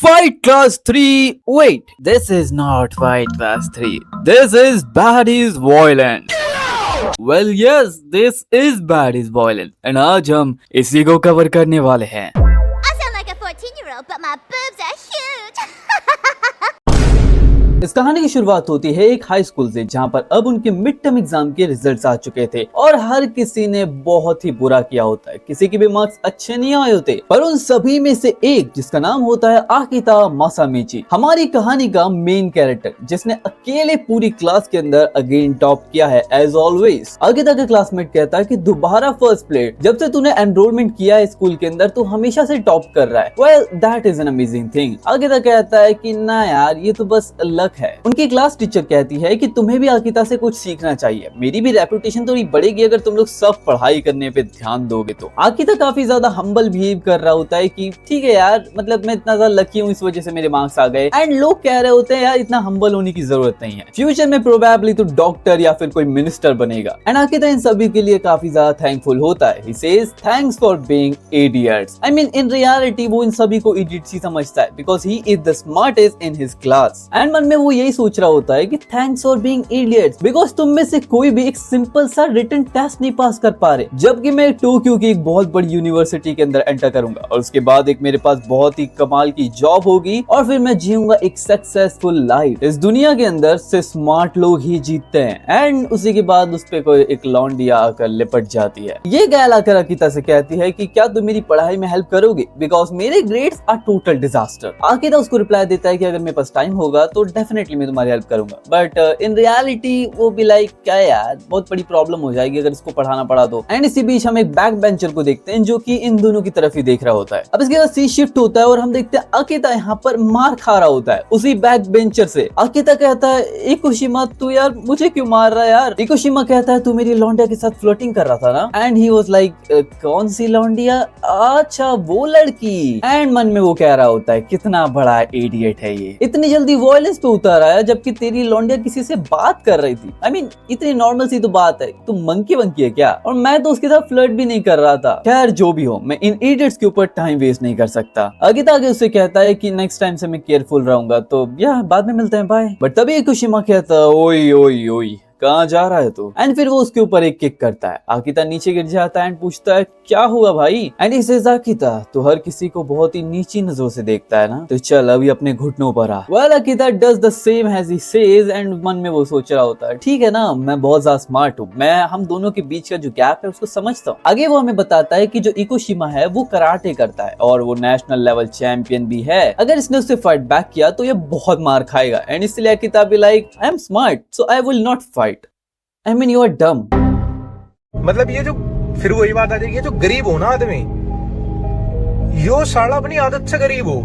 Fight Class 3. Wait, this is not Fight Class 3. This is Baddies Violent. Well, yes, this is Baddies Violent. And आज हम इसी को cover करने वाले हैं. I sound like a 14-year-old, but my boobs are huge. इस कहानी की शुरुआत होती है एक हाई स्कूल से, जहां पर अब उनके मिड टर्म एग्जाम के रिजल्ट्स आ चुके थे और हर किसी ने बहुत ही बुरा किया होता है। किसी के भी मार्क्स अच्छे नहीं आए होते, पर उन सभी में से एक जिसका नाम होता है आकिता मासामिची, हमारी कहानी का मेन कैरेक्टर, जिसने अकेले पूरी क्लास के अंदर अगेन टॉप किया है एज ऑलवेज। आकिता का क्लासमेट कहता है कि दोबारा फर्स्ट प्लेट, जब से तूने एनरोलमेंट किया है स्कूल के अंदर तू हमेशा से टॉप कर रहा है। Well that is an amazing thing. Akita कहता है कि ना यार, ये तो बस लक है। उनकी क्लास टीचर कहती है कि तुम्हें भी आकिता से कुछ सीखना चाहिए, मेरी भी रेपुटेशन थोड़ी बढ़ेगी अगर तुम लोग सब पढ़ाई करने पे ध्यान दोगे तो। आकिता काफी ज्यादा हम्बल बिहेव कर रहा होता है कि ठीक है यार, मतलब मैं इतना ज्यादा लकी हूँ, इस वजह से मेरे मार्क्स आ गए। एंड लोग कह रहे होते हैं यार इतना हम्बल होने की जरूरत नहीं है, फ्यूचर में प्रोबेबली तो डॉक्टर या फिर कोई मिनिस्टर बनेगा। एंड आकिता इन सभी के लिए काफी ज्यादा थैंकफुल होता है। He says thanks for being idiots. I mean in reality वो इन सभी को इडियट्स ही समझता है, because he is the smartest in his class. And मन में वो यही सोच रहा होता है कि thanks for being idiots, because तुम में से कोई भी एक सिंपल सा रिटन टेस्ट नहीं पास कर पा रहे, जबकि मैं टोक्यो की एक बहुत बड़ी यूनिवर्सिटी के अंदर एंटर करूंगा और उसके बाद एक मेरे पास बहुत ही कमाल की जॉब होगी और फिर मैं जीऊंगा एक सक्सेसफुल लाइफ। इस दुनिया के अंदर से स्मार्ट लोग ही जीतते हैं। एंड उसी के बाद उस पे कोई एक लौंडिया आकर लिपट जाती है। ये गैल आकर आकिता से कहती है कि क्या तुम मेरी पढ़ाई में हेल्प करोगे, बिकॉज मेरे ग्रेड्स आर टोटल डिजास्टर। आकिता उसको रिप्लाई देता है कि अगर मेरे पास टाइम होगा तो डेफिनेटली मैं तुम्हारी हेल्प करूंगा, बट इन रियलिटी वो भी लाइक क्या यार, बहुत बड़ी प्रॉब्लम हो जाएगी अगर इसको पढ़ाना पड़ा तो। एंड इसी बीच हम एक बैक बेंचर को देखते हैं जो कि इन दोनों की तरफ ही देख रहा होता है। अब इसके बाद सी शिफ्ट होता है और हम देखते हैं आकिता यहाँ पर मार खा रहा होता है उसी बैक बेंचर से। आकिता कहता है इकोशिमा तू यार मुझे क्यों मार रहा है यार। इकोशिमा कहता है तू मेरी लौंडिया के साथ फ्लर्टिंग कर रहा था ना। एंड ही वाज लाइक कौन सी लौंडिया, अच्छा वो लड़की। एंड मन में वो कह रहा होता है कितना बड़ा इडियट है ये, इतनी जल्दी वॉयलेंस पे उतर आया जबकि तेरी लौंडिया किसी से बात कर रही थी। आई मीन इतनी नॉर्मल सी तो बात है, तुम मंकी वंकी है क्या, और मैं तो उसके साथ फ्लर्ट भी नहीं कर रहा था। खैर जो भी हो, मैं इन इडियट्स के ऊपर टाइम वेस्ट नहीं कर सकता। आकिता आगे उससे कहता है कि नेक्स्ट टाइम से मैं केयरफुल रहूंगा, तो या बाद में मिलते हैं, बाय। बट तभी इकोशिमा कहता है ओई ओई ओई कहाँ जा रहा है तू। एंड फिर वो उसके ऊपर एक किक करता है। आकिता नीचे गिर जाता है एंड पूछता है क्या हुआ भाई। एंड इसे आकिता तो हर किसी को बहुत ही नीची नजरों से देखता है ना, तो चल अभी अपने घुटनों पर आ। Well Akita does the same as he says. And मन में वो सोच रहा होता है ठीक है ना, मैं बहुत ज्यादा स्मार्ट हूँ, मैं हम दोनों के बीच का जो गैप है उसको समझता हूँ। आगे वो हमें बताता है कि जो इकोशिमा है वो कराटे करता है और वो नेशनल लेवल चैंपियन भी है। अगर इसने उससे फाइट बैक किया तो ये बहुत मार खाएगा। एंड इसलिए आकिता भी like I am smart so I will not fight. I mean, you are dumb. मतलब ये जो फिर वही बात आ जाएगी, जो गरीब हो ना आदमी, यो साला अपनी आदत से गरीब हो।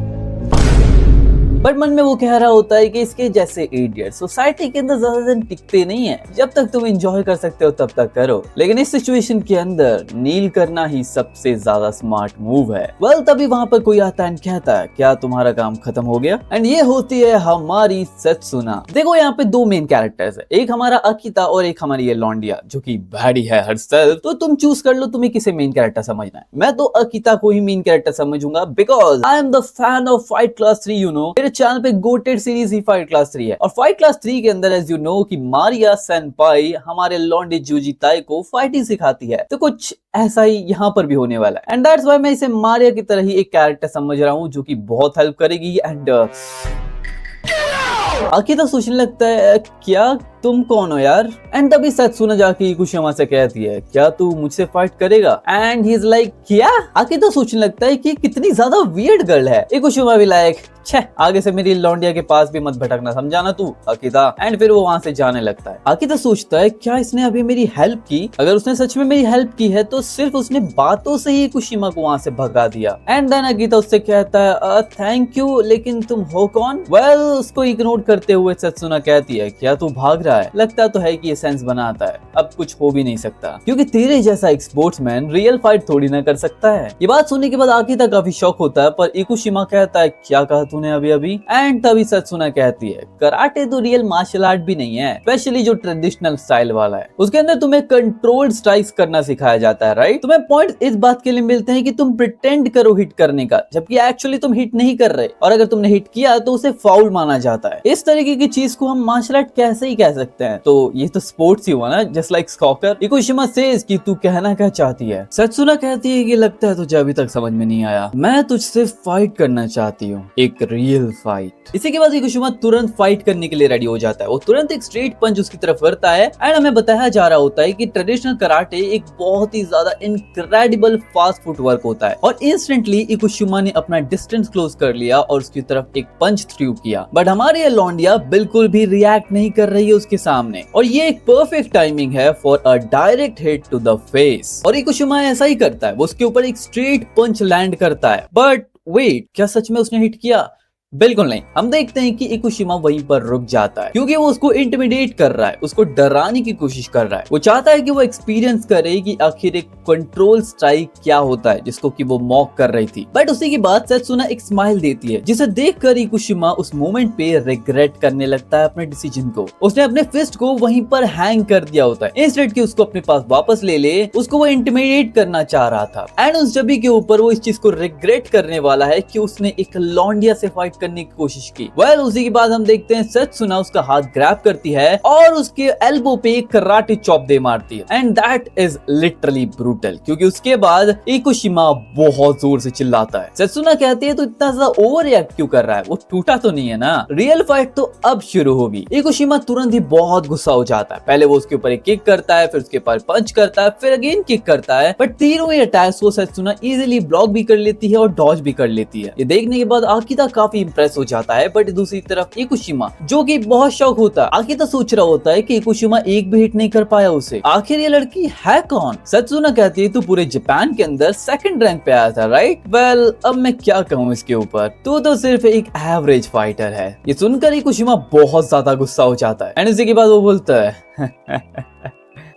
बट मन में वो कह रहा होता है कि इसके जैसे इडियट सोसाइटी के अंदर ज्यादा दिन टिकते नहीं है, जब तक तुम एंजॉय कर सकते हो तब तक करो, लेकिन इस सिचुएशन के अंदर नील करना ही सबसे ज्यादा स्मार्ट मूव है। वेल तभी वहां पर कोई आता है एंड कहता है क्या तुम्हारा काम खत्म हो गया। एंड ये होती है हमारी सेत्सुना। देखो यहाँ पे दो मेन कैरेक्टर्स है, एक हमारा आकिता और एक हमारी ये लौंडिया जो कि बैडी है हरसेल्फ। तो तुम चूज कर लो तुम्हें किसे मेन कैरेक्टर समझना है। मैं तो आकिता को ही मेन कैरेक्टर समझूंगा, because I am the fan of Fight Class 3। You know channel पे गोटेड सीरीज ही फाइट क्लास 3 है और फाइट क्लास 3 के अंदर एज यू नो कि मारिया सेनपाई हमारे लॉन्डे जूजी ताई को फाइटिंग सिखाती है, तो कुछ ऐसा ही यहाँ पर भी होने वाला है। एंड दैट्स व्हाई मैं इसे मारिया की तरह ही एक कैरेक्टर समझ रहा हूँ जो कि बहुत हेल्प करेगी। एंड आकिता सोचने लगता है क्या तुम कौन हो यार। एंड तभी सेत्सुना जाके इकोशिमा से कहती है क्या तू मुझसे फाइट करेगा। एंड ही इज लाइक क्या। आकिता सोचने लगता है कि कितनी ज्यादा वियर्ड गर्ल है। इकोशिमा भी लाइक छे आगे से मेरी लौंडिया के पास भी मत भटकना, समझाना तू आकिता। एंड फिर वो वहां से जाने लगता है। आकिता सोचता है क्या इसने अभी मेरी हेल्प की, अगर उसने सच में मेरी हेल्प की है तो सिर्फ उसने बातों से ही इकोशिमा को वहां से भगा दिया। एंड देन आकिता उससे कहता है थैंक यू, लेकिन तुम हो कौन। वेल उसको इग्नोर करते हुए सेत्सुना कहती है क्या तू भाग रहा है, लगता तो है कि ये सेंस बनाता है, अब कुछ हो भी नहीं सकता क्योंकि तेरे जैसा एक स्पोर्ट्समैन रियल फाइट थोड़ी ना कर सकता है। ये बात सुनने के बाद आकिता काफी शॉक होता है, पर इकोशिमा कहता है क्या कहा सुने अभी अभी। एंड तभी सत्सुना कहती है कराटे तो रियल मार्शल आर्ट भी नहीं है, स्पेशली जो ट्रेडिशनल स्टाइल वाला है। उसके अंदर तुम्हें कंट्रोल्ड स्ट्राइक्स करना सिखाया जाता है, राइट। तुम्हें पॉइंट इस बात के लिए मिलते हैं कि तुम प्रिटेंड करो हिट करने का, जबकि एक्चुअली तुम हिट नहीं कर रहे, और अगर तुमने हिट किया तो उसे फाउल माना जाता है। इस तरीके की चीज को हम मार्शल आर्ट कैसे ही कह सकते हैं। तो ये तो स्पोर्ट्स ही हुआ ना, जस्ट लाइक सॉकर। इकुशिमा सेज कि तू कहना क्या चाहती है। सत्सुना कहती है कि लगता है तुझे अभी तक समझ में नहीं आया, मैं तुझसे फाइट करना चाहती हूँ, एक रियल फाइट। इसी के बाद इकुशिमा तुरंत फाइट करने के लिए रेडी हो जाता है। वो तुरंत एक स्ट्रेट पंच उसकी तरफ करता है एंड हमें बताया जा रहा होता है कि ट्रेडिशनल कराटे एक बहुत ही ज्यादा इनक्रेडिबल फास्ट फुटवर्क होता है, और इंस्टेंटली इकुशिमा ने अपना डिस्टेंस क्लोज कर लिया और उसकी तरफ एक पंच थ्रू किया। बट हमारी ये लौंडिया बिल्कुल भी रिएक्ट नहीं कर रही है उसके सामने, और ये एक परफेक्ट टाइमिंग है for a direct hit to the face. और इकुशिमा ऐसा ही करता है, वो उसके ऊपर एक स्ट्रेट पंच लैंड करता है। बट वेट, क्या सच में उसने हिट किया? बिल्कुल नहीं। हम देखते हैं कि इकुशिमा वहीं पर रुक जाता है, क्योंकि वो उसको इंटिमिडेट कर रहा है, उसको डराने की कोशिश कर रहा है। वो चाहता है कि वो एक्सपीरियंस करे कि आखिर एक कंट्रोल स्ट्राइक क्या होता है, जिसको कि वो मॉक कर रही थी। बट उसी के बाद सत्सुना एक स्माइल देती है, जिसे देखकर इकुशिमा उस मोमेंट पे रिग्रेट करने लगता है अपने डिसीजन को। उसने अपने फिस्ट को वहीं पर हैंग कर दिया होता है, इंस्टेड कि उसको अपने पास वापस ले ले। उसको वो इंटिमिडेट करना चाह रहा था, एंड उस जबी के ऊपर वो इस चीज को रिग्रेट करने वाला है कि उसने एक लौंडिया से फाइट करने की कोशिश की। उसी के बाद हम देखते हैं सत्सुना उसका हाथ ग्रैब करती है और उसके एल्बो पे एक कराटे चॉप दे मारती है, and that is literally brutal, क्योंकि उसके बाद इकुशिमा बहुत जोर से चिल्लाता है। सत्सुना कहती है तो इतना ज्यादा ओवर रिएक्ट क्यों कर रहा है, वो टूटा तो नहीं है ना, रियल फाइट तो अब शुरू होगी। इकुशिमा तुरंत ही बहुत गुस्सा हो जाता है। पहले वो उसके ऊपर एक किक करता है, फिर उसके ऊपर पंच करता है, फिर अगेन किक करता है, बट तीनों ही अटैक्स को सत्सुना इजीली ब्लॉक भी कर लेती है और डॉज भी कर लेती है। ये देखने के बाद आकिता काफी इंप्रेस हो जाता है, बट दूसरी तरफ इकुशिमा जो कि बहुत शौक होता है, आकिता सोच रहा होता है कि इकुशिमा एक भी हिट नहीं कर पाया उसे, आखिर ये लड़की है कौन। सत्सुना कहती है तू पूरे जापान के अंदर सेकंड रैंक पे आया था, राइट। वेल अब मैं क्या कहूँ इसके ऊपर, तू तो सिर्फ एक एवरेज फाइटर है। ये सुनकर इकुशिमा बहुत ज्यादा गुस्सा हो जाता है, एंड इसी के बाद वो बोलता है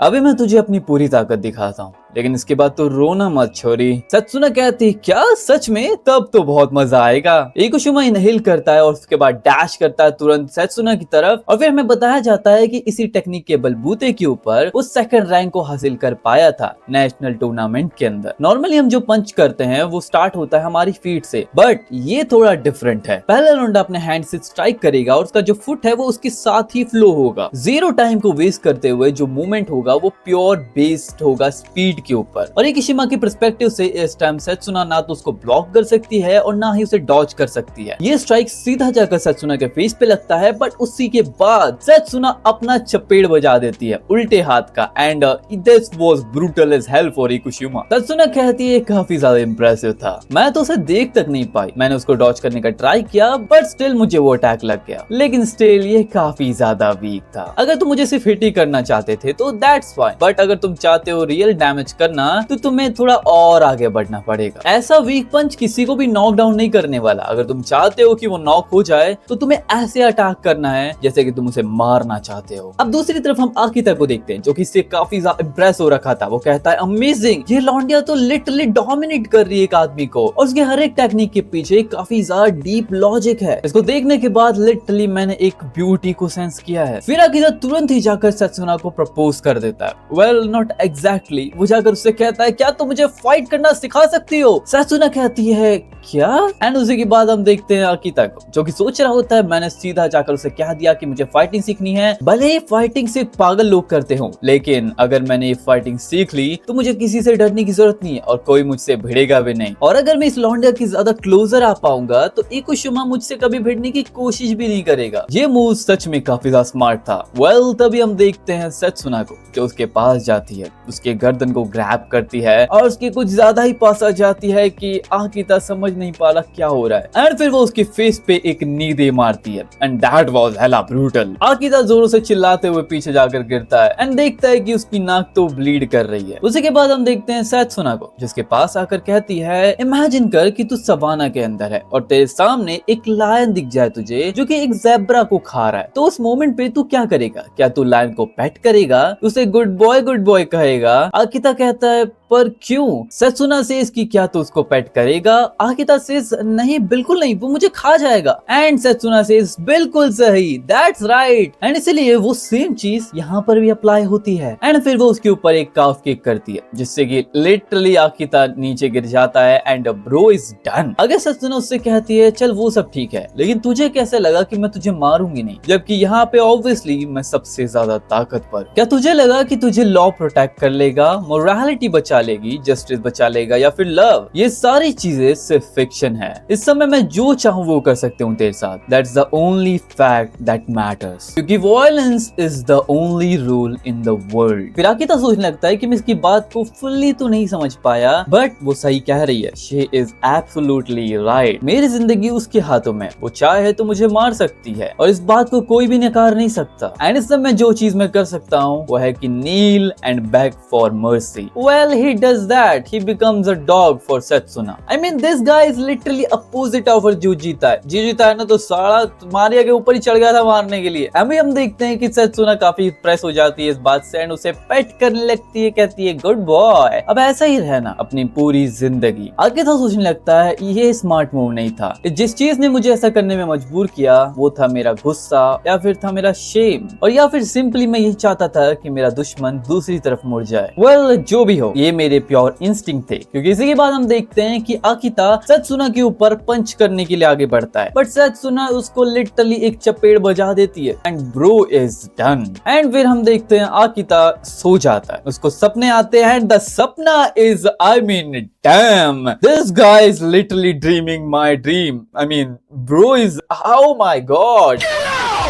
अभी मैं तुझे अपनी पूरी ताकत दिखाता हूँ, लेकिन इसके बाद तो रोना मत छोरी। सत्सुना कहती क्या सच में, तब तो बहुत मजा आएगा। इकुशिमा इनहेल करता है और उसके बाद डैश करता है तुरंत सत्सुना की तरफ, और फिर हमें बताया जाता है कि इसी टेक्निक के बलबूते के ऊपर उस सेकंड रैंक को हासिल कर पाया था नेशनल टूर्नामेंट के अंदर। नॉर्मली हम जो पंच करते हैं वो स्टार्ट होता है हमारी फीट से, बट ये थोड़ा डिफरेंट है। पहला लौंडा अपने हैंड से स्ट्राइक करेगा और उसका जो फुट है वो उसके साथ ही फ्लो होगा। जीरो टाइम को वेस्ट करते हुए जो मूवमेंट होगा वो प्योर बेस्ड होगा स्पीड के ऊपर। और इकुशिमा के पर्सपेक्टिव से इस टाइम सत्सुना ना तो उसको ब्लॉक कर सकती है और ना ही उसे डॉज कर सकती है। ये स्ट्राइक सीधा जाकर सत्सुना के फेस पे लगता है, बट उसी के बाद सत्सुना अपना चपेड़ बजा देती है उल्टे हाथ का, and this was brutal as hell for Ikushima. Satsuna कहती है काफी ज्यादा इंप्रेसिव था, मैं तो उसे देख तक नहीं पाई, मैंने उसको डॉज करने का ट्राई किया बट स्टिल मुझे वो अटैक लग गया, लेकिन स्टिल ये काफी ज्यादा वीक था। अगर तुम मुझे सिर्फ हिट ही करना चाहते थे तो दैट्स फाइन, बट अगर तुम चाहते हो रियल डैमेज करना तो तुम्हें थोड़ा और आगे बढ़ना पड़ेगा। ऐसा वीक पंच किसी को भी नॉक डाउन नहीं करने वाला। अगर तुम चाहते हो कि वो नॉक हो जाए तो तुम्हें ऐसे अटैक करना है जैसे कि तुम उसे मारना चाहते हो। अब दूसरी तरफ हम आकिता को देखते हैं जो कि इससे काफी ज्यादा इंप्रेस हो रखा था। वो कहता है अमेजिंग, ये लौंडिया तो लिटरली डोमिनेट कर रही है एक आदमी को, और उसके हर एक टेक्निक के पीछे काफी ज्यादा डीप लॉजिक है। इसको देखने के बाद लिटरली मैंने एक ब्यूटी को सेंस किया है। फिर आकिता तुरंत ही जाकर सत्सुना को प्रपोज कर देता है। वेल नॉट एग्जैक्टली, वो जाकर उससे कहता है क्या तुम मुझे फाइट करना सिखा सकती हो। सत्सुना कहती है क्या, एंड उसी के बाद हम देखते हैं आकिता को जो कि सोच रहा होता है मैंने सीधा जाकर उसे कह दिया कि मुझे फाइटिंग सीखनी है। भले ही फाइटिंग से पागल लोग करते हो, लेकिन अगर मैंने ये फाइटिंग सीख ली तो मुझे किसी से डरने की जरूरत नहीं है और कोई मुझसे भिड़ेगा भी नहीं। और अगर मैं इस लौंडिया की ज्यादा क्लोजर आ पाऊंगा तो इकुशिमा मुझसे कभी भिड़ने की कोशिश भी नहीं करेगा। ये मूव सच में काफी ज्यादा स्मार्ट था। वेल तभी हम देखते हैं सत्सुना को जो उसके पास जाती है, उसके गर्दन को ग्रैब करती है और उसके कुछ ज्यादा ही पास आ जाती है कि आकिता समझ नहीं पा रहा क्या हो रहा है, एंड फिर वो उसके फेस पे एक नी दे मारती है, and that was hella brutal. Akita जोरों से चिल्लाते हुए पीछे जाकर गिरता है एंड देखता है कि उसकी नाक तो ब्लीड कर रही है। उसी के बाद हम देखते हैं सत्सुना को जिसके पास आकर कहती है इमेजिन कर कि तू सवाना के अंदर है और तेरे सामने एक लायन दिख जाए तुझे जो कि एक ज़ेब्रा को खा रहा है, तो उस मोमेंट पे तू क्या करेगा? क्या तू लायन को पेट करेगा, उसे गुड बॉय कहेगा? आकिता कहता है पर क्यों? सत्सुना सेज कि क्या तू उसको पेट करेगा? आकिता सेज नहीं, बिल्कुल नहीं, वो मुझे खा जाएगा। एंड सत्सुना सेज बिल्कुल सही, दैट्स राइट। एंड इसलिए वो सेम चीज यहाँ पर भी अप्लाई होती है। एंड फिर वो उसके ऊपर एक काफ किक करती है जिससे कि लिटरली आकिता नीचे गिर जाता है एंड ब्रो इज डन। अगर सत्सुना उससे कहती है चल वो सब ठीक है, लेकिन तुझे कैसे लगा कि मैं तुझे मारूंगी नहीं, जबकि यहाँ पे ऑब्वियसली मैं सबसे ज्यादा ताकतवर। क्या तुझे लगा कि तुझे लॉ प्रोटेक्ट कर लेगा, मोरालिटी बचा लेगी, जस्टिस बचा लेगा या फिर लव? ये सारी चीजें सिर्फ फिक्शन है। इस समय मैं जो चाहूँ वो कर सकती हूँ तेरे साथ। That's the only fact that matters, क्योंकि violence is the only rule in the world. फिर आकिता सोचने लगता है कि मैं इसकी बात को फुल्ली तो नहीं समझ पाया, बट वो सही कह रही है। She is absolutely right. मेरी जिंदगी उसके हाथों में, वो चाहे तो मुझे मार सकती है और इस बात को कोई भी नकार नहीं सकता। एंड इस समय जो चीज मैं कर सकता हूँ वो है कि kneel and beg for mercy. Well he does that, he becomes a dog for Satsuna. I mean this guy is literally opposite of जो जीता है। जी जीता है ना तो साला मारिया के ऊपर ही चढ़ गया था मारने के लिए। अभी हम देखते हैं कि सत्सुना काफी इंप्रेस हो जाती है इस बात से एंड उसे पेट करने लगती है, कहती है गुड बॉय, अब ऐसा ही रहना अपनी पूरी जिंदगी। आगे तो सोचने लगता है ये स्मार्ट मूव नहीं था। जिस चीज ने मुझे ऐसा करने में मजबूर किया वो था मेरा गुस्सा या फिर था मेरा शेम, और या फिर सिंपली मैं यही चाहता था कि मेरा दुश्मन दूसरी तरफ मुड़ जाए। वेल जो भी हो, ये मेरे प्योर इंस्टिंक्ट थे। क्योंकि इसी के बाद हम देखते हैं कि आकिता सत्सुना के ऊपर पंच करने के लिए आगे बढ़ता है, बट सत्सुना उसको लिटरली एक चपेट बजा देती है and bro is done. And फिर हम देखते हैं आकिता सो जाता है, उसको सपने आते हैं। द सपना is, I mean dam, this guy is literally dreaming my dream. I mean bro is, oh my god।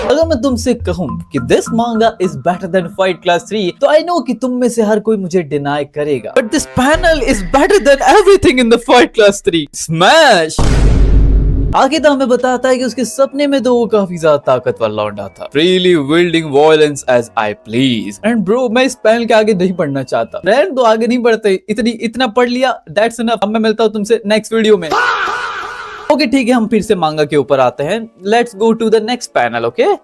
अगर मैं तुमसे कहूं कि दिस मांगा is better then fight Class 3, तो आई नो कि तुम में से हर कोई मुझे डिनाई करेगा, but this panel is better than everything in the Fight Class 3। Smash. Akita हमें बताता है कि उसके सपने में तो वो काफी ज्यादा ताकतवर लौंडा था, freely wielding violence as I please. And bro मैं इस पैनल के आगे नहीं पढ़ना चाहता, रहने दो, आगे नहीं बढ़ते, इतना पढ़ लिया, दैट्स इनफ। अब मैं मिलता हूँ तुमसे नेक्स्ट वीडियो में। ओके ठीक है, हम फिर से मांगा के ऊपर आते हैं। Let's go to the next panel. Okay,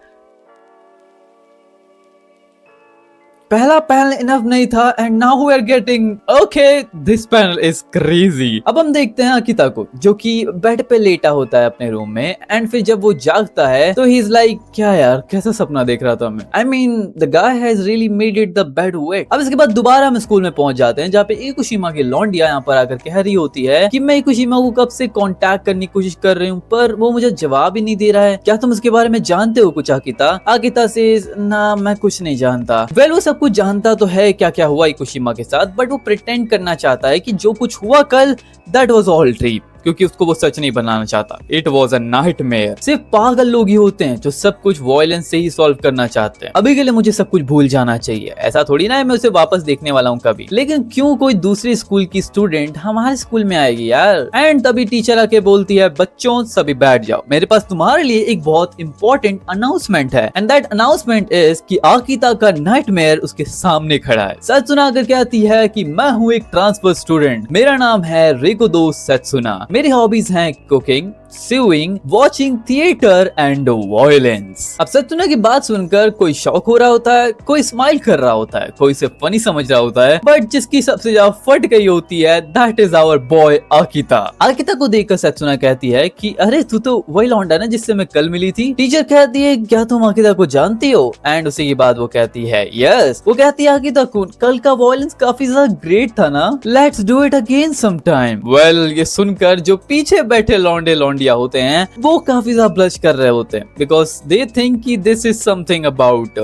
पहला पैनल इनफ नहीं था and now we are getting, okay this panel is crazy. अब हम देखते हैं आकिता को जो कि बेड पे लेटा होता है अपने रूम में, एंड फिर जब वो जागता है तो ही इज लाइक क्या यार, कैसा सपना देख रहा था मैं। I mean the guy has really made it the bed wet. अब इसके बाद दोबारा हम स्कूल में पहुंच जाते हैं जहाँ पे इकुशिमा की लौंडिया यहाँ पर आकर कह रही होती है कि मैं इकुशिमा को कब से कांटेक्ट करने की कोशिश कर रही हूँ पर वो मुझे जवाब ही नहीं दे रहा है, क्या तुम उसके बारे में जानते हो कुछ आकिता? आकिता से ना मैं कुछ नहीं जानता। वेल वो सब कुछ जानता तो है क्या क्या हुआ इकुशिमा के साथ, बट वो प्रिटेंड करना चाहता है कि जो कुछ हुआ कल दैट वाज ऑल ड्रीम, क्योंकि उसको वो सच नहीं बनाना चाहता। It was a nightmare. सिर्फ पागल लोग ही होते हैं जो सब कुछ वायलेंस से ही सॉल्व करना चाहते हैं। अभी के लिए मुझे सब कुछ भूल जाना चाहिए, ऐसा थोड़ी ना है मैं उसे वापस देखने वाला हूँ कभी। लेकिन क्यों कोई दूसरे स्कूल की स्टूडेंट हमारे स्कूल में आएगी यार? एंड तभी टीचर आके बोलती है बच्चों सभी बैठ जाओ, मेरे पास तुम्हारे लिए एक बहुत इंपॉर्टेंट अनाउंसमेंट है। एंड दैट अनाउंसमेंट इज कि आकिता का नाइटमेयर उसके सामने खड़ा है। सत्सुना कर कहती है कि मैं हूँ एक ट्रांसफर स्टूडेंट, मेरा नाम है रेकुदो सत्सुना, मेरी हॉबीज हैं cooking, sewing, watching theatre and violence. अब सत्सुना की बात सुनकर कोई शॉक हो रहा होता है, कोई स्माइल कर रहा होता है, कोई इसे फनी समझ रहा होता है, बट जिसकी सबसे ज्यादा फट गई होती है दैट इज आवर बॉय आकिता। आकिता को देखकर सत्सुना कहती है कि अरे तू तो वही लौंडा ना जिससे मैं कल मिली थी। टीचर कहती है क्या तुम आकिता को जानती हो? एंड उसी के बाद वो कहती है यस। वो कहती है आकिता को कल का वायलेंस काफी ज्यादा ग्रेट था ना, let's do it again some time. Well ये सुनकर जो पीछे बैठे लौंडे लौंडिया होते हैं वो काफी ज्यादा ब्लश कर रहे होते हैं बिकॉज दे थिंक कि this is something about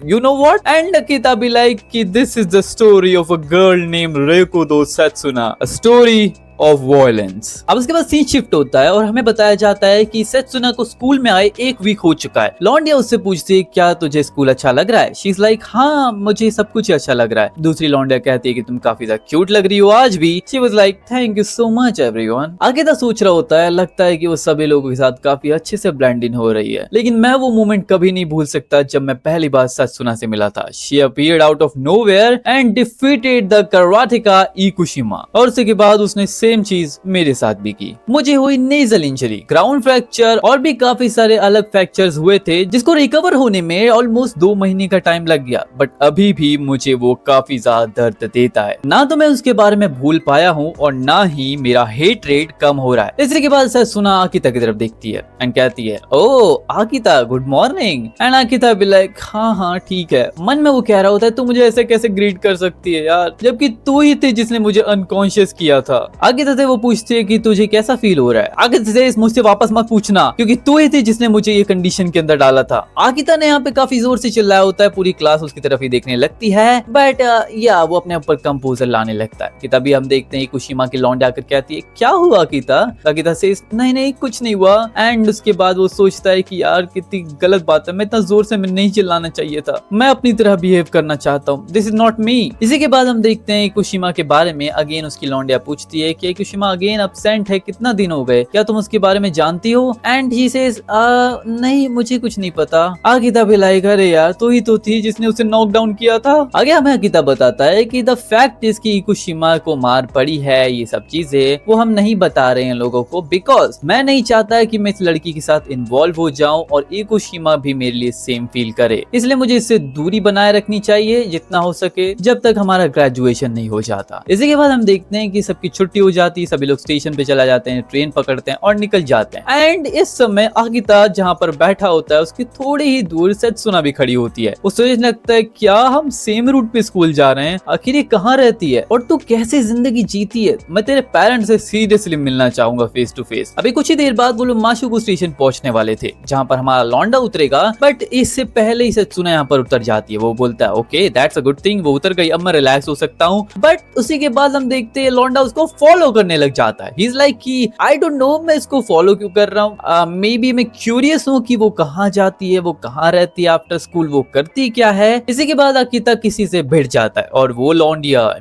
you know what? And Akita be like कि this is the story of a girl named Reikudo Satsuna, a story of violence. अब उसके बाद सीन शिफ्ट होता है और हमें बताया जाता है कि सत्सुना को स्कूल में आए 1 वीक हो चुका है। लौंडिया उससे पूछती है क्या तुझे स्कूल अच्छा लग रहा है? शी इज लाइक हाँ मुझे सब कुछ अच्छा लग रहा है। दूसरी लौंडिया कहती है कि तुम काफी ज्यादा क्यूट लग रही हो आज भी। She was like thank you so much everyone. आगे तक सोच रहा होता है, लगता है कि वो सभी लोगों के साथ काफी अच्छे से ब्लेंड इन हो रही है, लेकिन मैं वो मोमेंट कभी नहीं भूल सकता जब मैं पहली बार सत्सुना से मिला था। She appeared out of nowhere and defeated the karateka Ikushima, और उसके बाद उसने सेम चीज मेरे साथ भी की। मुझे हुई नेजल इंजरी, ग्राउंड फ्रैक्चर और भी काफी सारे अलग फ्रैक्चर्स हुए थे जिसको रिकवर होने में ऑलमोस्ट 2 महीने का टाइम लग गया, बट अभी भी मुझे वो काफी ज्यादा दर्द देता है। ना तो मैं उसके बारे में भूल पाया हूँ और ना ही मेरा हेट रेट कम हो रहा है। इसी के बाद सर सुना आकिता की तरफ देखती है एंड कहती है, ओ आकिता गुड मॉर्निंग। एंड आकिता भी लाइक हाँ ठीक है। मन में वो कह रहा होता है तू मुझे ऐसे कैसे ग्रीट कर सकती है यार, जबकि तू ही थी जिसने मुझे अनकॉन्शियस किया था। आकिता से वो पूछती है कि तुझे कैसा फील हो रहा है। आकिता से मुझसे वापस मत पूछना क्योंकि तू ही थी जिसने मुझे ये कंडीशन के अंदर डाला था। आकिता ने यहाँ पे काफी जोर से चिल्लाया होता है, पूरी क्लास उसकी तरफ ही देखने लगती है, बट या वो अपने ऊपर कंपोजर लाने लगता है कि तभी हम देखते हैं कुशिमा की लौंडे आकर कहती है क्या हुआ आकिता। आकिता से नहीं कुछ नहीं हुआ। एंड उसके बाद वो सोचता है कि यार कितनी गलत बात है, मैं इतना जोर से नहीं चिल्लाना चाहिए था, मैं अपनी तरह बिहेव करना चाहता हूँ, दिस इज नॉट मी। इसी के बाद हम देखते हैं कुशिमा के बारे में अगेन उसकी लौंडिया पूछती है कि कुशिमा अगेन एब्सेंट है, कितना दिन हो गए, क्या तुम उसके बारे में जानती हो। एंड ही सेज नहीं मुझे कुछ नहीं पता। आकिता भी लाइक अरे यार तू ही तो थी जिसने उसे नॉक डाउन किया था। आगे हमें आकिता बताता है कि द फैक्ट इज कि कुशिमा को मार पड़ी है, ये सब चीजें वो हम नहीं बता रहे हैं लोगों को बिकॉज मैं नहीं चाहता है कि मैं इस लड़की के साथ इन्वॉल्व हो जाऊं और कुशिमा भी मेरे लिए सेम फील करे, इसलिए मुझे इससे दूरी बनाए रखनी चाहिए जितना हो सके जब तक हमारा ग्रेजुएशन नहीं हो जाता। इसी के बाद हम देखते हैं कि सबकी छुट्टी हो जाती है, सभी लोग स्टेशन पे चला जाते हैं, ट्रेन पकड़ते हैं और निकल जाते हैं। एंड इस समय आकिता जहाँ पर बैठा होता है उसकी थोड़ी ही दूर सत्सुना भी खड़ी होती है। उसे सोचने लगता है क्या हम सेम रूट पे स्कूल जा रहे हैं, आखिर ये कहाँ रहती है और तू कैसे जिंदगी जीती है, मैं तेरे पेरेंट्स से सीरियसली मिलना चाहूंगा फेस टू फेस। अभी कुछ ही देर बाद वो लोग माशुकु स्टेशन पहुंचने वाले थे जहाँ पर हमारा लौंडा उतरेगा, बट इससे पहले ही सत्सुना यहाँ पर उतर जाती है। वो बोलता है okay that's a good thing, वो उतर गई, अब मैं रिलैक्स हो सकता हूँ। बट उसी के बाद हम देखते हैं लौंडा उसको फॉलो करने लग जाता है। ही इज लाइक कि आई डोंट नो मैं इसको फॉलो क्यों कर रहा हूँ, मे बी मैं क्यूरियस हूँ कि वो कहाँ जाती है, वो कहाँ रहती है आफ्टर स्कूल, वो करती क्या है। इसी के बाद आकिता किसी से भिड़ जाता है और वो लौंडिया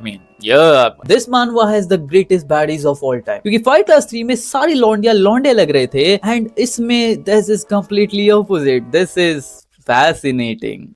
दिस मानवा has the greatest baddies of all time, क्योंकि 5+3 में सारी लौंडिया लौंडे लग रहे थे एंड इसमें this is completely opposite, this is fascinating.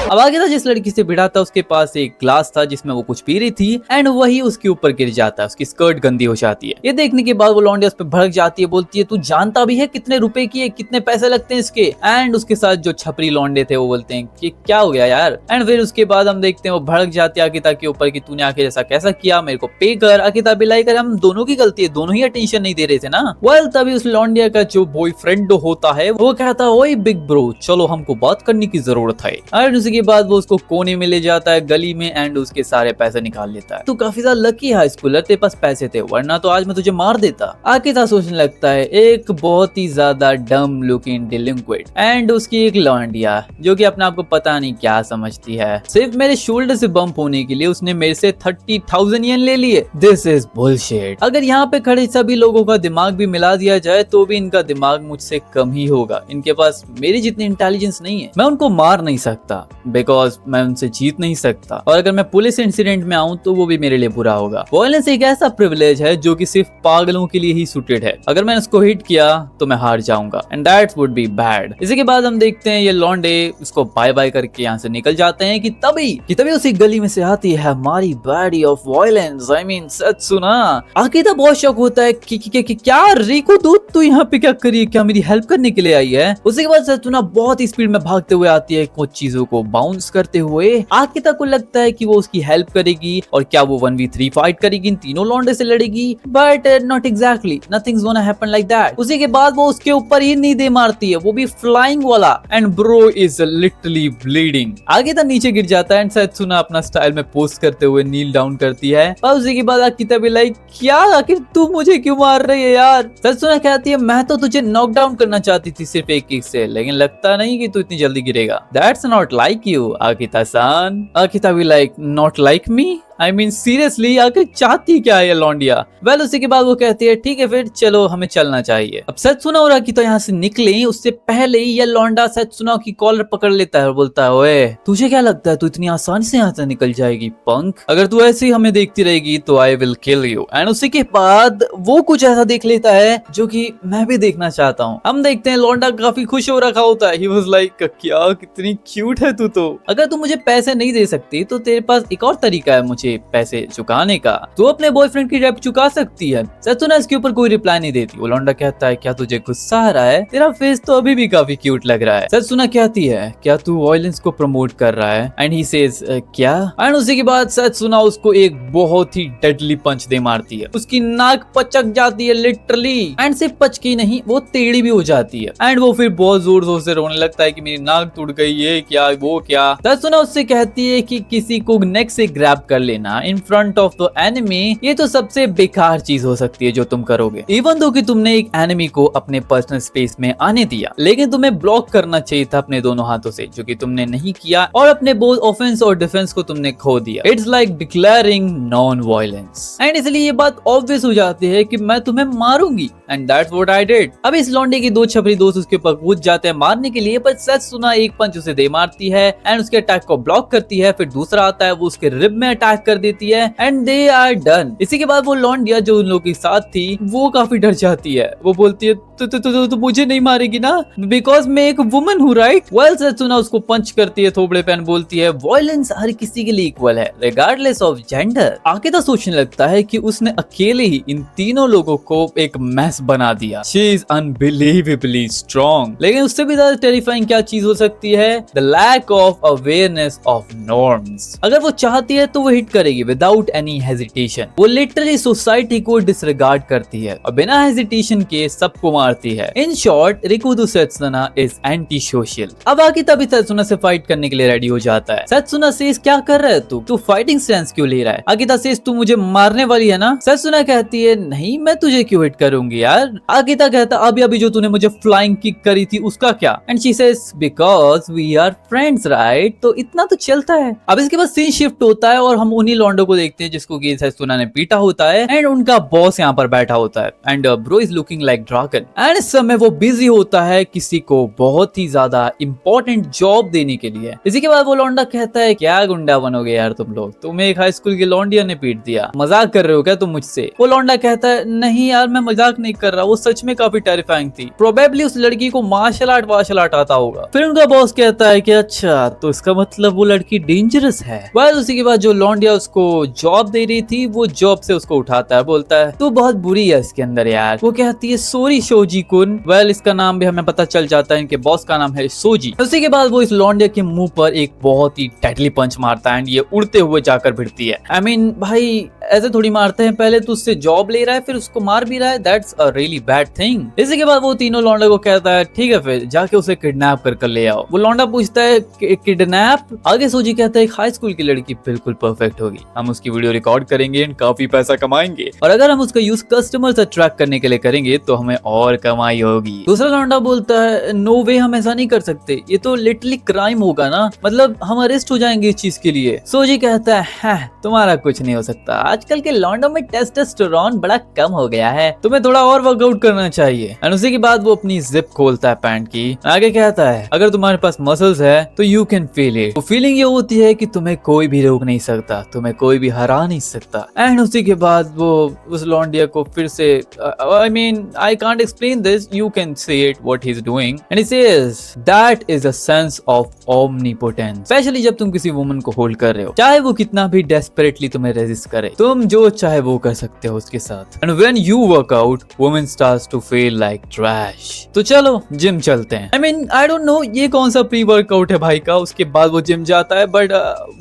अब आगे था जिस लड़की से भिड़ा था उसके पास एक ग्लास था जिसमें वो कुछ पी रही थी एंड वही उसके ऊपर गिर जाता है, उसकी स्कर्ट गंदी हो जाती है। ये देखने के बाद वो लौंडिया उस पर भड़क जाती है, बोलती है तू जानता भी है कितने रुपए की है, कितने पैसे लगते हैं इसके। एंड उसके साथ जो छपरी लौंडे थे वो बोलते हैं कि क्या हो गया यार। एंड फिर उसके बाद हम देखते हैं वो भड़क जाती है आकिता के ऊपर कि तूने आके जैसा कैसा किया, मेरे को पे कर। आकिता बिलाई कर हम दोनों की गलती है, दोनों ही अटेंशन नहीं दे रहे थे ना। वेल तभी उस लौंडिया का जो बॉयफ्रेंड होता है वो कहता है ओए बिग ब्रो चलो हमको बात करने की जरूरत है। एंड उसी के बाद वो उसको कोने में ले जाता है गली में एंड उसके सारे पैसे निकाल लेता है। तू काफी ज्यादा लकी हाई स्कूलर, तेरे पास पैसे थे वरना तो आज मैं तुझे मार देता। आकिता सोचने लगता है एक बहुत ही ज्यादा डम लुकिंग डिलिंक्वेंट एंड उसकी एक लौंडिया जो कि अपने आप को पता नहीं क्या समझती है, सिर्फ मेरे शोल्डर से बम्प होने के लिए उसने मेरे से 30,000 येन ले लिए। This is bullshit. अगर यहाँ पे खड़े सभी लोगों का दिमाग भी मिला दिया जाए तो भी इनका दिमाग मुझसे कम ही होगा, इनके पास मेरी जितनी इंटेलिजेंस नहीं है। मैं उनको मार नहीं सकता बिकॉज मैं उनसे जीत नहीं सकता, और अगर मैं पुलिस इंसिडेंट में आऊं तो वो भी मेरे लिए बुरा होगा। वायलेंस एक ऐसा प्रिविलेज है जो कि सिर्फ पागलों के लिए ही सूटेड है, अगर मैंने उसको हिट किया तो मैं हार जाऊंगा and that would be bad. इसी के बाद हम देखते हैं ये लौंडे उसको बाय बाय करके यहाँ से निकल जाते हैं कि तभी उसी गली में से आती है हमारी body of violence, I mean Satsuna. Akita बहुत शौक होता है कि क्या रिको दूत तू यहाँ पे क्या करी, क्या मेरी हेल्प करने के लिए आई है। उसी के बाद सत्सुना बहुत ही स्पीड में भागते हुए आती है कुछ चीजों को बाउंस करते हुए। आकिता को लगता है कि वो उसकी हेल्प करेगी और क्या वो 1v3 फाइट करेगी, इन तीनों लौंडे से लड़ेगी, but not exactly, nothings gonna happen like that. उसी के बाद वो उसके ऊपर ही नींदे मारती है, वो भी फ्लाइंग वाला, and bro is literally bleeding. Akita नीचे गिर जाता है एंड सत्सुना अपना स्टाइल में पोस्ट करते हुए नील डाउन करती है। और उसी के बाद आकिता भी लाइक क्या आखिर तू मुझे क्यों मार रही है यार। सत्सुना कहती है मैं तो तुझे नॉक डाउन करना चाहती थी सिर्फ एक किक से, लेकिन लगता नहीं कि तू इतनी जल्दी गिरेगा। दैट्स नॉट लाइक यू आकिता सान। आकिता भी like not like me, I mean seriously आके चाहती क्या है ये लौंडिया। वेल उसी के बाद वो कहती है ठीक है फिर चलो हमें चलना चाहिए। अब सत्सुना और आकिता यहाँ से निकले उससे पहले ही ये लौंडा सत्सुना की कॉलर पकड़ लेता है और बोलता है ओए तुझे क्या लगता है तू इतनी आसानी से यहाँ से निकल जाएगी पंक, अगर तू ऐसे ही हमें देखती रहेगी तो I will kill you. And उसी के बाद वो कुछ ऐसा देख लेता है जो कि मैं भी देखना चाहता हूँ। हम देखते हैं लौंडा काफी खुश हो रखा होता है, ही वाज लाइक क्या कितनी क्यूट है तू, तो अगर तू मुझे पैसे नहीं दे सकती तो तेरे पास एक और तरीका है मुझे मुझे पैसे चुकाने का, तो अपने बॉयफ्रेंड की डेब्ट चुका सकती है। सत्सुना इसके ऊपर कोई रिप्लाई नहीं देती। वो लौंडा कहता है क्या तुझे गुस्सा आ रहा है? तेरा फेस तो अभी भी काफी क्यूट लग रहा है। सत्सुना कहती है क्या तू वायलेंस को प्रमोट कर रहा है? एंड ही सेज क्या? एंड उसी के बाद सत्सुना उसको एक बहुत ही डेडली पंच दे मारती है। उसकी नाक पचक जाती है लिटरली, एंड सिर्फ पचकी नहीं वो टेढ़ी भी हो जाती है। एंड वो फिर बहुत जोर जोर से रोने लगता है कि मेरी नाक टूट गई, ये क्या वो क्या। सत्सुना उससे कहती है कि किसी को नेक से ग्रैब कर लेना in front of the enemy ये तो सबसे बेकार चीज हो सकती है जो तुम करोगे। इवन दो कि तुमने एक एनिमी को अपने पर्सनल स्पेस में आने दिया, लेकिन तुम्हें ब्लॉक करना चाहिए था अपने दोनों हाथों से, जो कि तुमने नहीं किया, और अपने बोथ ऑफेंस और डिफेंस को तुमने खो दिया। It's like declaring non violence. And इसलिए ये बात ऑब्वियस हो जाती है कि मैं तुम्हें मारूंगी, and that's what I did. अब इस लौंडे के दो छपरी दोस्त उसके ऊपर कूद जाते हैं मारने के लिए, पर सत्सुना एक पंच उसे दे मारती है एंड उसके अटैक को ब्लॉक करती है। फिर दूसरा आता है, वो उसके रिब में अटैक कर देती है एंड दे आर डन। इसी के बाद वो लौंडिया जो उन लोगों के साथ थी वो काफी डर जाती है। वो बोलती है तो मुझे नहीं मारेगी ना, बिकॉज मैं एक वुमन हूँ, राइट? वेल सत्सुना उसको पंच करती है थोबड़े पे, बोलती है वायलेंस हर किसी के लिए इक्वल है रिगार्डलेस ऑफ जेंडर। आकिता सोचने लगता है कि उसने अकेले ही इन तीनों लोगों को एक मैस बना दिया। She is unbelievably strong. लेकिन उससे भी ज्यादा टेरिफाइंग क्या चीज हो सकती है? The lack of awareness of norms. अगर वो चाहती है तो वो हिट करेगी विदाउट एनी हेजिटेशन। वो लिटरली सोसाइटी को डिसरिगार्ड करती है और बिना हेजिटेशन के सबको मारती है। In short Rikudo Satsuna is anti social. अब आकिता भी सत्सुना से फाइट करने के लिए रेडी हो जाता है। सत्सुना सेज क्या कर रहा है तू फाइटिंग स्टैंस क्यों ले रहा है? आकिता सेज तू मुझे मारने वाली है ना? सत्सुना कहती है नहीं मैं तुझे क्यों हिट करूंगी यार। आकिता कहता अभी जो तूने मुझे फ्लाइंग किक करी थी उसका क्या? And she says because we are friends right, तो इतना तो चलता है। अब इसके बाद सीन शिफ्ट होता है और हम उन्हीं लॉन्डो को देखते हैं जिसको कि सत्सुना ने पीटा होता है, एंड उनका बॉस यहाँ पर बैठा होता है and bro is looking like dragon. And इस समय वो बिजी होता है किसी को बहुत ही ज्यादा इंपॉर्टेंट जॉब देने के लिए। इसी के बाद वो लौंडा कहता है क्या गुंडा बनोगे यार तुम लोग, तुम्हें एक हाई स्कूल की लौंडिया ने पीट दिया, मजाक कर रहे हो क्या तुम मुझसे? वो लौंडा कहता है नहीं यार मैं मजाक नहीं कर रहा, वो सच में काफी टेरिफाइंग थी, प्रोबेबली उस लड़की को मार्शल आर्ट आता होगा। फिर उनका बॉस कहता है कि अच्छा तो इसका मतलब वो लड़की डेंजरस है। वह उसी के बाद जो लौंडिया उसको जॉब दे रही थी वो जॉब से उसको उठाता है, बोलता है तू बहुत बुरी है इसके अंदर यार। वो कहती है सॉरी शोजी कुन। वेल इसका नाम भी हमें पता चल जाता है, इनके बॉस का नाम है सोजी। उसी के बाद वो इस लौंडिया के मुंह पर एक बहुत ही डेडली पंच मारता है एंड ये उड़ते हुए जाकर भिड़ती है। आई मीन भाई ऐसे थोड़ी मारते हैं, पहले तो उससे जॉब ले रहा है फिर उसको मार भी रहा है, that's a really bad thing. इसी के बाद वो तीनों लौंडे को कहता है ठीक है फिर जाके उसे किडनैप कर ले आओ। वो लौंडा पूछता है किडनैप? आगे सोजी कहता है एक हाई स्कूल की लड़की बिल्कुल परफेक्ट होगी, हम उसकी वीडियो रिकॉर्ड करेंगे एंड काफी पैसा कमाएंगे, और अगर हम उसका यूज कस्टमर्स अट्रैक्ट करने के लिए करेंगे तो हमें और कमाई होगी। दूसरा लौंडा बोलता है नो वे हम ऐसा नहीं कर सकते, ये तो लिटरली क्राइम होगा ना, मतलब हम अरेस्ट हो जाएंगे इस चीज के लिए। सोजी कहता है तुम्हारा कुछ नहीं हो सकता, आजकल के लौंडों में टेस्टोस्टेरोन बड़ा कम हो गया है, तुम्हें थोड़ा और वर्कआउट करना चाहिए। एंड उसी के बाद वो अपनी जिप खोलता है पैंट की, आगे कहता है अगर तुम्हारे पास मसल्स है तो यू कैन फील इट। वो फीलिंग ये होती है कि तुम्हें कोई भी रोक नहीं सकता, तुम्हें कोई भी हरा नहीं सकता। एंड उसी के बाद वो उस लौंडिया को फिर से आई mean I can't explain this, you can see it what he is doing and he says that is a sense of omnipotence. Specially जब तुम किसी वुमन को होल्ड कर रहे हो, चाहे वो कितना भी डेस्परेटली तुम्हें रेजिस्ट करे, तुम जो चाहे वो कर सकते हो उसके साथ। And when you work out women starts to feel like trash. तो चलो जिम चलते हैं। I mean I don't know ये कौन सा प्री वर्कआउट है भाई का। उसके बाद वो जिम जाता है, बट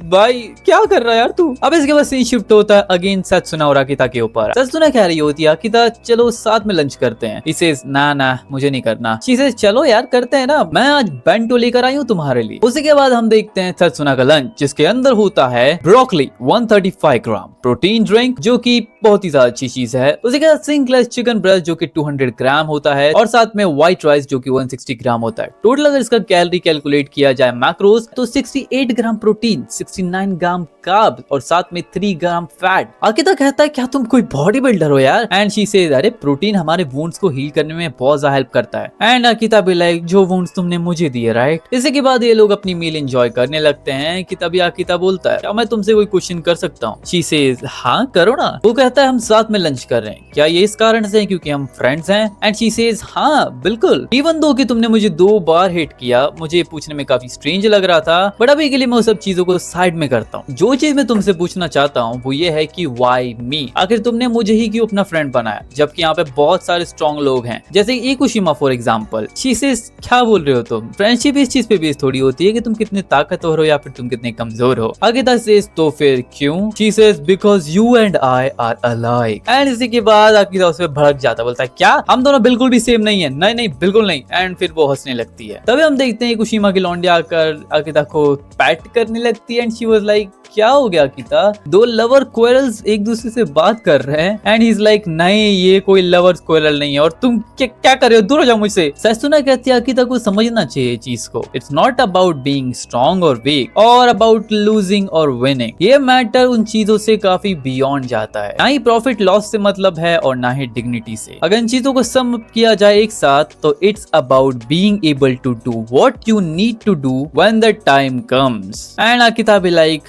भाई क्या कर रहा है यार तू। अब इसके बाद सीन शिफ्ट होता है अगेन सत्सुना और आकिता के ऊपर। सत्सुना कह रही होती है आकिता चलो साथ में लंच करते हैं। इसे ना मुझे नहीं करना। शी चलो यार करते हैं ना, मैं आज बेंटो लेकर आई हूँ तुम्हारे लिए। उसी के बाद हम देखते हैं सत्सुना का लंच, जिसके अंदर होता है ब्रोकली 135 ग्राम, प्रोटीन ड्रिंक जो कि बहुत ही ज्यादा अच्छी चीज है। उसी के बाद सिंगलेस चिकन ब्रेस्ट जो कि 200 ग्राम होता है, और साथ में व्हाइट राइस जो कि 160 ग्राम होता है। टोटल अगर इसका कैलोरी कैलकुलेट किया जाए मैक्रोस तो 68 ग्राम प्रोटीन, 69 ग्राम कार्ब और साथ में 3 ग्राम फैट। आकिता कहता है क्या तुम कोई बॉडी बिल्डर हो यार? एंड शी सेज अरे प्रोटीन हमारे वुंड्स को हील करने में बहुत ज्यादा हेल्प करता है। एंड आकिता भी लाइक जो वुंड्स तुमने मुझे दिए राइट। इसी के बाद ये लोग अपनी मील एंजॉय करने लगते हैं कि तभी आकिता बोलता है क्या मैं तुमसे कोई क्वेश्चन कर सकता हूँ? शी सेज हाँ करो ना। वो कहता है हम साथ में लंच कर रहे हैं, क्या ये इस कारण से है क्योंकि हम फ्रेंड्स हैं? एंड शी सेज हाँ बिल्कुल, इवन दो कि तुमने मुझे 2 बार हिट किया, मुझे पूछने में काफी स्ट्रेंज लग रहा था, बट अभी के लिए मैं उस सब चीजों को साइड में करता हूँ। जो चीज मैं तुमसे पूछना चाहता हूँ वो ये है कि व्हाई मी, आखिर तुमने मुझे ही क्यों अपना फ्रेंड बनाया जबकि यहाँ पे बहुत सारे स्ट्रॉन्ग लोग हैं, जैसे इकुशिमा फॉर एग्जाम्पल। शी सेज क्या बोल रहे हो तुम, फ्रेंडशिप इस चीज पे बेस्ड थोड़ी होती है कि तुम कितने ताकतवर हो या फिर तुम कितने कमजोर हो। आगिता सेज तो फिर क्यों? She says because you and I R alike. And इसी के बाद आगिता उसपे भड़क जाता, बोलता है क्या हम दोनों बिल्कुल भी सेम नहीं है? नहीं नहीं बिल्कुल नहीं। एंड फिर वो हंसने लगती है। तभी हम देखते हैं इकुशिमा की लौंडिया आकर आगिता को पैट करने लगती है एंड शी वाज लाइक क्या हो गया आगिता, दो लवर क्वेरल्स एक दूसरे से बात कर रहे हैं। एंड ही इज लाइक नहीं ये कोई लवर क्वेरल नहीं है और तुम क्या कर रहे हो, दूर हो जाओ मुझसे। सत्सुना कहती है आगिता को समझना चाहिए चीज को, it's not about being strong और वीक और अबाउट लूजिंग और विनिंग। ये मैटर उन चीजों से काफी बियॉन्ड जाता है, ना ही प्रॉफिट लॉस से मतलब है और ना ही डिग्निटी से। अगर इन चीजों को सम किया जाए एक साथ तो it's about being able to do what you need to do when the time comes. And आगिता भी लाइक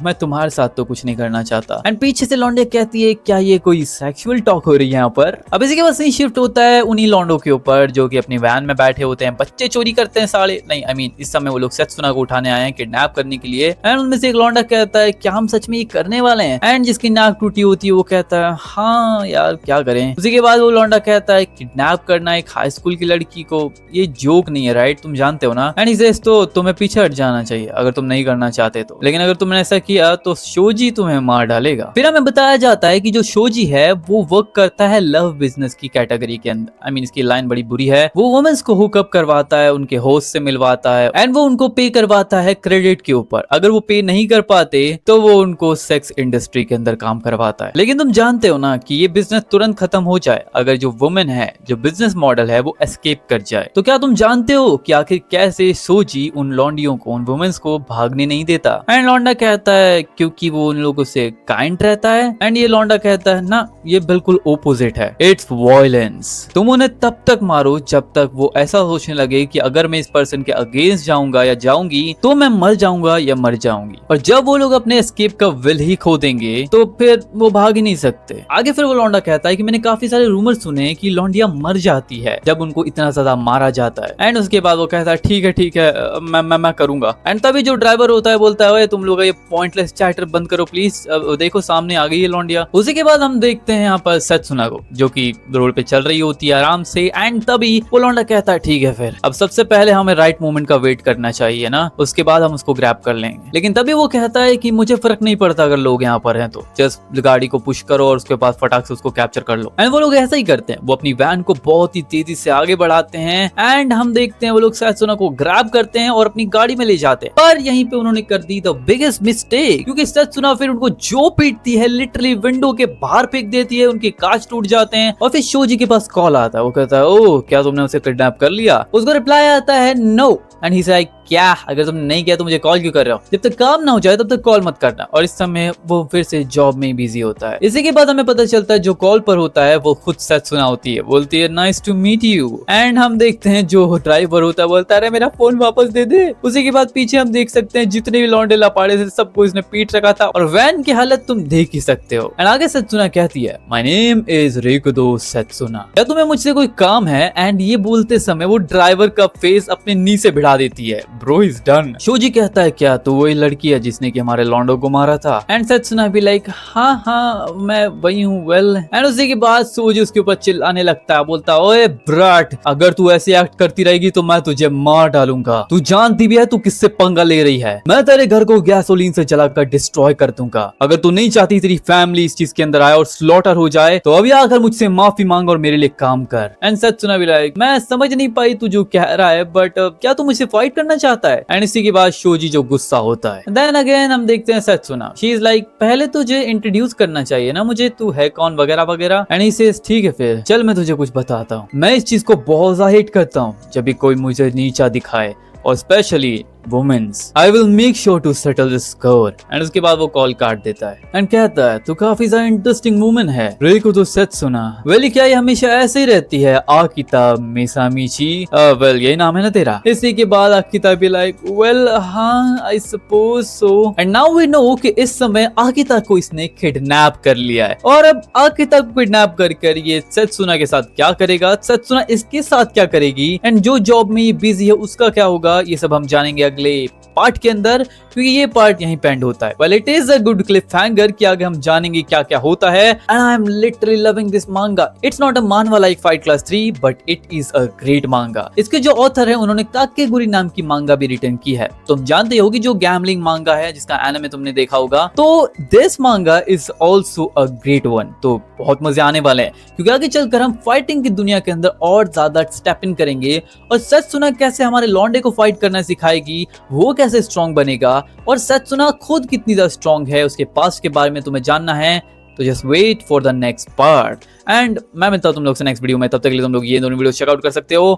मैं तुम्हारे साथ तो कुछ नहीं करना चाहता। एंड पीछे से लौंडे कहती है क्या ये कोई सेक्सुअल टॉक हो रही है यहाँ पर। अब इसी के बाद सीन शिफ्ट होता है उन्हीं लौंडों के ऊपर जो कि अपनी वैन में बैठे होते हैं, बच्चे चोरी करते हैं साले, नहीं आई मीन इस समय वो लोग सत्सुना को उठाने आए हैं किडनैप करने के लिए। एंड उनमें से एक लौंडा कहता है क्या हम सच में ये करने वाले हैं? एंड जिसकी नाक टूटी होती है वो कहता है हाँ यार क्या करें। उसी के बाद वो लौंडा कहता है किडनैप करना एक हाई स्कूल की लड़की को ये जोक नहीं है राइट, तुम जानते हो ना। एंड इसे तो तुम्हें पीछे हट जाना चाहिए अगर तुम नहीं करना चाहते तो, लेकिन अगर तुमने ऐसा किया तो शोजी तुम्हें मार डालेगा। फिर हमें बताया जाता है कि जो शोजी है वो वर्क करता है लव बिजनेस की कैटेगरी के अंदर। आई मीन इसकी लाइन बड़ी बुरी है, वो वुमेन्स को हुकअप करवाता है, उनके होस्ट से मिलवाता है एंड वो उनको पे करवाता है क्रेडिट के ऊपर। अगर वो पे नहीं कर पाते तो वो उनको सेक्स इंडस्ट्री के अंदर काम करवाता है। लेकिन तुम जानते हो ना कि ये बिजनेस तुरंत खत्म हो जाए अगर जो वुमेन है, जो बिजनेस मॉडल है वो एस्केप कर जाए। तो क्या तुम जानते हो कि आखिर कैसे शोजी उन लॉन्डियों को, उन वुमेन्स को भागने नहीं देता? एंड लौंडा कहता है क्योंकि वो उन लोगों से काइंड रहता है। एंड ये लौंडा कहता है ना ये बिल्कुल ओपोजिट है, इट्स वायलेंस। तुम उन्हें तब तक मारो जब तक वो ऐसा सोचने लगे कि अगर मैं इस पर्सन के अगेंस्ट जाऊंगा या जाऊंगी तो मैं मर जाऊंगा या मर जाऊंगी। और जब वो लोग अपने एस्केप का विल ही खो देंगे तो फिर वो भाग ही नहीं सकते। आगे फिर वो लौंडा कहता है कि मैंने काफी सारे रूमर सुने कि लौंडिया मर जाती है जब उनको इतना ज्यादा मारा जाता है। एंड उसके बाद वो कहता है ठीक है मैं करूंगा। एंड तभी जो ड्राइवर होता है बोलता है तुम लोग ये पॉइंटलेस चैटर बंद करो प्लीज, देखो सामने आ गई है लौंडिया। उसी के बाद हम देखते हैं यहाँ पर सत्सुना को जो कि रोड पे चल रही होती है आराम से। एंड तभी वो लौंडा कहता है ठीक है फिर अब सबसे पहले हमें राइट मोमेंट का वेट करना चाहिए ना, उसके बाद हम उसको ग्रैब कर लेंगे। लेकिन तभी वो कहता है कि मुझे फर्क नहीं पड़ता अगर लोग यहाँ पर हैं तो जस्ट गाड़ी को पुश करो और उसके पास फटाक से उसको कैप्चर कर लो। एंड वो लोग ऐसा ही करते हैं, वो अपनी वैन को बहुत ही तेजी से आगे बढ़ाते हैं। एंड हम देखते हैं वो लोग सत्सुना को ग्रैब करते हैं और अपनी गाड़ी में ले जाते हैं। पर यहीं पे उन्होंने कर दी द बिगेस्ट मिस्टेक, क्योंकि सत्सुना फिर उनको जो पीटती है लिटरली विंडो के बाहर फेंक देती है, उनके कांच टूट जाते हैं। और फिर शोजी के पास कॉल आता है, वो कहता है ओह क्या तुमने उसे किडनैप कर लिया? उसको रिप्लाई आता है नो। एंड ही से क्या अगर तुमने नहीं किया तो मुझे कॉल क्यों कर रहे हो? जब तक काम ना हो जाए तब तक कॉल मत करना। और इस समय वो फिर से जॉब में बिजी होता है। इसी के बाद हमें पता चलता है जो कॉल पर होता है वो खुद सत्सुना होती है, बोलती है nice to meet you. And हम देखते हैं जो ड्राइवर होता है बोलता है मेरा फोन वापस दे दे। उसी के बाद पीछे हम देख सकते हैं जितने भी लौंडे लपाड़े थे सबको इसने पीट रखा था और वैन की हालत तुम देख ही सकते हो। एंड आगे सत्सुना कहती है माय नेम इज रेकुदो सत्सुना, क्या तुम्हें मुझसे कोई काम है? एंड ये बोलते समय वो ड्राइवर का फेस अपने नी से भिड़ा देती है। Bro is done. शोजी कहता है क्या तो वही लड़की है जिसने कि हमारे लॉन्डो को मारा था? एंड सत्सुना भी लाइक हाँ मैं वही हूँ वेल। एंड उसी के बाद शोजी उसके ऊपर चिल्लाने लगता है, बोलता है ओए ब्रट अगर तू ऐसे एक्ट करती रहेगी तो मैं तुझे मार डालूंगा। तू जानती भी है तू किससे पंगा ले रही है? मैं तेरे घर को गैसोलीन से जलाकर डिस्ट्रॉय कर दूंगा। अगर तू नहीं चाहती तेरी फैमिली इस चीज के अंदर आए और स्लॉटर हो जाए तो अभी आकर मुझसे माफी मांग और मेरे लिए काम कर। एंड सत्सुना भी लाइक मैं समझ नहीं पाई तू जो कह रहा है बट क्या तू मुझसे फाइट करना चाहता है? एंड इसी के बाद शोजी जो गुस्सा होता है। देन अगेन हम देखते हैं सत्सुना, शी इज लाइक पहले तुझे इंट्रोड्यूस करना चाहिए ना मुझे, तू है कौन वगैरह वगैरह। एंड ही सेज ठीक है फिर चल मैं तुझे कुछ बताता हूँ। मैं इस चीज को बहुत ज्यादा हेट करता हूँ जब भी कोई मुझे नीचा दिखाए और specially womens. I will make sure to settle this score. And उसके बाद वो कॉल काट देता है एंड कहता है तू काफी ज्यादा इंटरेस्टिंग वुमन है रेकुदो सत्सुना। वेल क्या ये हमेशा ऐसे ही रहती है? आकिता मिसामिची वेल यही नाम है ना तेरा? इसी के बाद आकिता भी लाइक वेल हाँ I suppose so. And now we know कि इस समय आकिता को इसने किडनैप कर लिया है और अब आकिता को किडनैप कर ये सत्सुना के साथ क्या करेगा, सत्सुना इसके साथ क्या करेगी एंड जो जॉब में ये बिजी है उसका क्या होगा, ये सब हम जानेंगे अगले पार्ट के अंदर, क्योंकि ये पार्ट यहीं पेंड होता है। Well it is a good Cliff hanger कि आगे हम जानेंगे क्या क्या होता है। And I am literally loving this मांगा। इट्स नॉट अ मानवा like fight Class 3 but it is a great मांगा। इसके जो ऑथर है उन्होंने काकेगुरी नाम की मांगा भी रिटर्न की है। तुम जानते होगी जो गैम्बलिंग मांगा है जिसका एनिमे तुमने देखा होगा, तो दिस मांगा is also a great one. तो बहुत मजे आने वाले हैं क्योंकि आगे चलकर हम फाइटिंग की दुनिया के अंदर और ज्यादा स्टेप इन करेंगे और सच सुना कैसे हमारे लौंडे को फाइट करना सिखाएगी, वो कैसे स्ट्रॉन्ग बनेगा और सच सुना खुद कितनी ज्यादा स्ट्रॉन्ग है, उसके पास्ट के बारे में तुम्हें जानना है। तो just wait for the next part and मैं मिलता हूं तुम लोग से नेक्स्ट वीडियो में। तब तक के लिए तुम लोग ये दोनों वीडियो चेकआउट कर सकते हो।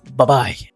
Bye bye.